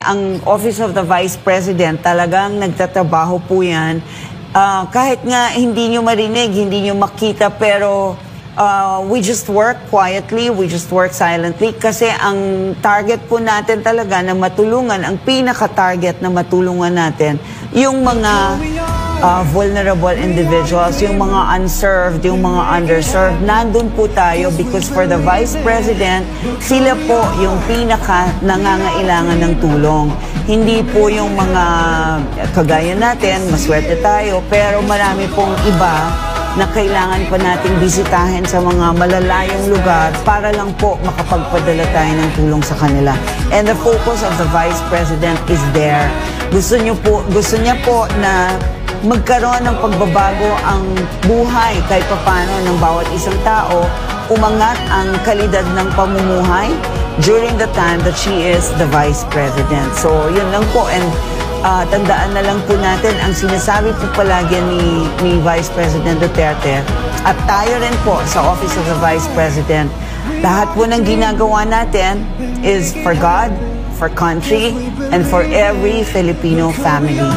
Ang Office of the Vice President talagang nagtatrabaho po yan. Kahit nga hindi nyo marinig, hindi nyo makita, pero we just work quietly, we just work silently kasi ang target po natin talaga na matulungan, ang pinaka-target na matulungan natin, yung mga vulnerable individuals, yung mga unserved, yung mga underserved. Nandun po tayo because for the Vice President, sila po yung pinaka-nangangailangan ng tulong. Hindi po yung mga kagaya natin, maswerte tayo, pero marami pong iba na kailangan pa nating bisitahin sa mga malalayong lugar para lang po makapagpadala tayo ng tulong sa kanila. And the focus of the Vice President is there. Gusto niya po na magkaroon ng pagbabago ang buhay kahit papano ng bawat isang tao, umangat ang kalidad ng pamumuhay during the time that she is the Vice President. So yun lang po, and tandaan na lang po natin ang sinasabi po palagi ni Vice President Duterte at tayo rin po sa Office of the Vice President, lahat po ng ginagawa natin is for God, for country, and for every Filipino family.